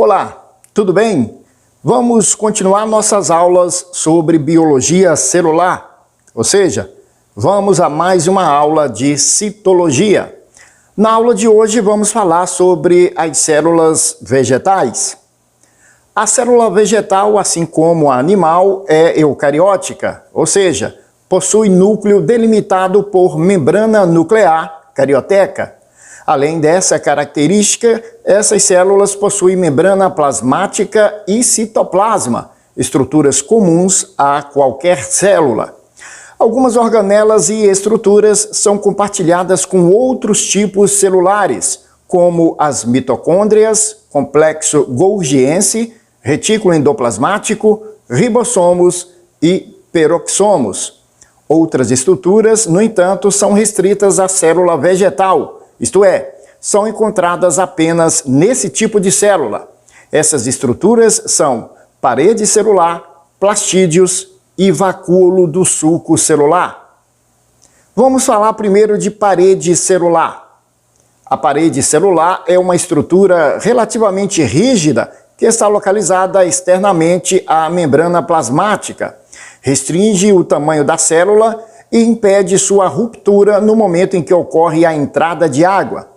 Olá, tudo bem? Vamos continuar nossas aulas sobre biologia celular, ou seja, vamos a mais uma aula de citologia. Na aula de hoje vamos falar sobre as células vegetais. A célula vegetal, assim como a animal, é eucariótica, ou seja, possui núcleo delimitado por membrana nuclear carioteca. Além dessa característica, essas células possuem membrana plasmática e citoplasma, estruturas comuns a qualquer célula. Algumas organelas e estruturas são compartilhadas com outros tipos celulares, como as mitocôndrias, complexo golgiense, retículo endoplasmático, ribossomos e peroxomos. Outras estruturas, no entanto, são restritas à célula vegetal, isto é, são encontradas apenas nesse tipo de célula. Essas estruturas são parede celular, plastídeos e vacúolo do sulco celular. Vamos falar primeiro de parede celular. A parede celular é uma estrutura relativamente rígida que está localizada externamente à membrana plasmática, restringe o tamanho da célula e impede sua ruptura no momento em que ocorre a entrada de água.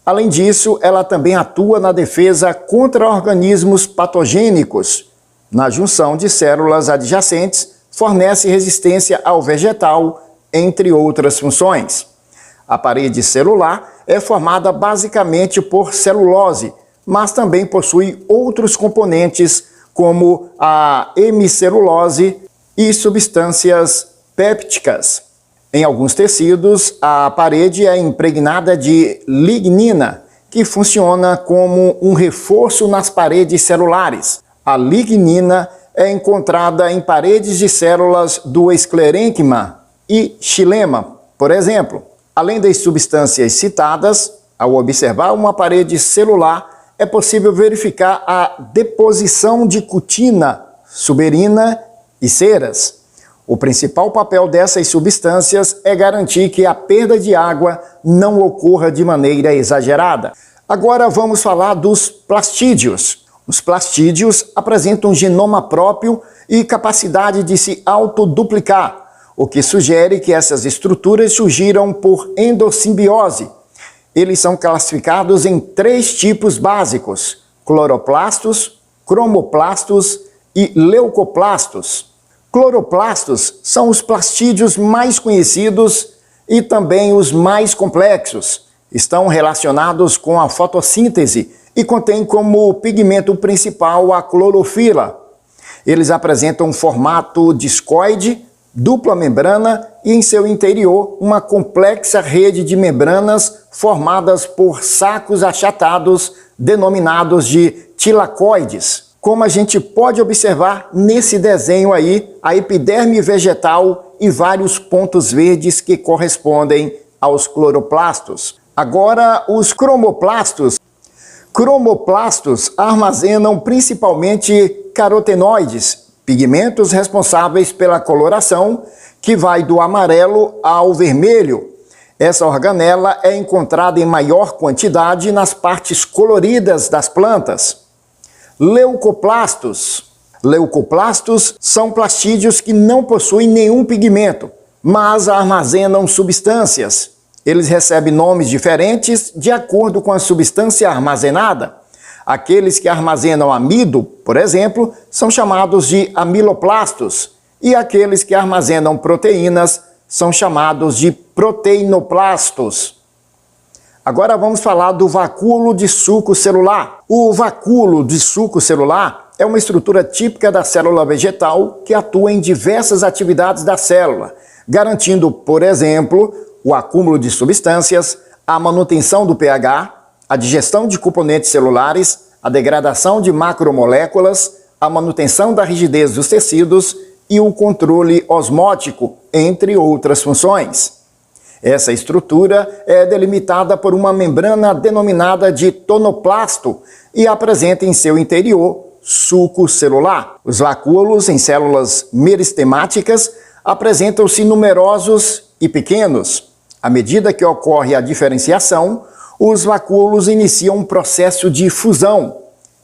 Além disso, ela também atua na defesa contra organismos patogênicos. Na junção de células adjacentes, fornece resistência ao vegetal, entre outras funções. A parede celular é formada basicamente por celulose, mas também possui outros componentes como a hemicelulose e substâncias pépticas. Em alguns tecidos, a parede é impregnada de lignina, que funciona como um reforço nas paredes celulares. A lignina é encontrada em paredes de células do esclerênquima e xilema, por exemplo. Além das substâncias citadas, ao observar uma parede celular, é possível verificar a deposição de cutina, suberina e ceras. O principal papel dessas substâncias é garantir que a perda de água não ocorra de maneira exagerada. Agora vamos falar dos plastídeos. Os plastídeos apresentam um genoma próprio e capacidade de se autoduplicar, o que sugere que essas estruturas surgiram por endossimbiose. Eles são classificados em 3 tipos básicos: cloroplastos, cromoplastos e leucoplastos. Cloroplastos são os plastídeos mais conhecidos e também os mais complexos. Estão relacionados com a fotossíntese e contêm como pigmento principal a clorofila. Eles apresentam um formato discoide, dupla membrana e em seu interior uma complexa rede de membranas formadas por sacos achatados denominados de tilacoides. Como a gente pode observar nesse desenho aí, a epiderme vegetal e vários pontos verdes que correspondem aos cloroplastos. Agora, os cromoplastos. Cromoplastos armazenam principalmente carotenoides, pigmentos responsáveis pela coloração, que vai do amarelo ao vermelho. Essa organela é encontrada em maior quantidade nas partes coloridas das plantas. Leucoplastos. Leucoplastos são plastídeos que não possuem nenhum pigmento, mas armazenam substâncias. Eles recebem nomes diferentes de acordo com a substância armazenada. Aqueles que armazenam amido, por exemplo, são chamados de amiloplastos, e aqueles que armazenam proteínas são chamados de proteinoplastos. Agora vamos falar do vacúolo de sulco celular. O vacúolo de sulco celular é uma estrutura típica da célula vegetal que atua em diversas atividades da célula, garantindo, por exemplo, o acúmulo de substâncias, a manutenção do pH, a digestão de componentes celulares, a degradação de macromoléculas, a manutenção da rigidez dos tecidos e o controle osmótico, entre outras funções. Essa estrutura é delimitada por uma membrana denominada de tonoplasto e apresenta em seu interior sulco celular. Os vacúolos em células meristemáticas apresentam-se numerosos e pequenos. À medida que ocorre a diferenciação, os vacúolos iniciam um processo de fusão.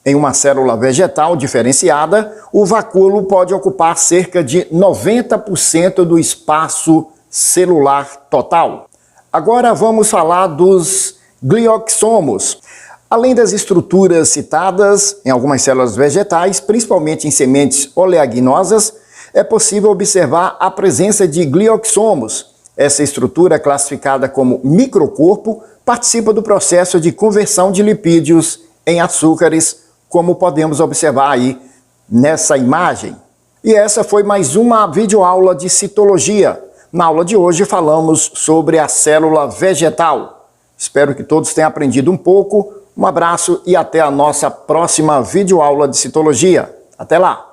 Em uma célula vegetal diferenciada, o vacúolo pode ocupar cerca de 90% do espaço celular total. Agora vamos falar dos glioxomos. Além das estruturas citadas em algumas células vegetais, principalmente em sementes oleaginosas, é possível observar a presença de glioxomos. Essa estrutura, classificada como microcorpo, participa do processo de conversão de lipídios em açúcares, como podemos observar aí nessa imagem. E essa foi mais uma videoaula de citologia. Na aula de hoje falamos sobre a célula vegetal. Espero que todos tenham aprendido um pouco. Um abraço e até a nossa próxima videoaula de citologia. Até lá!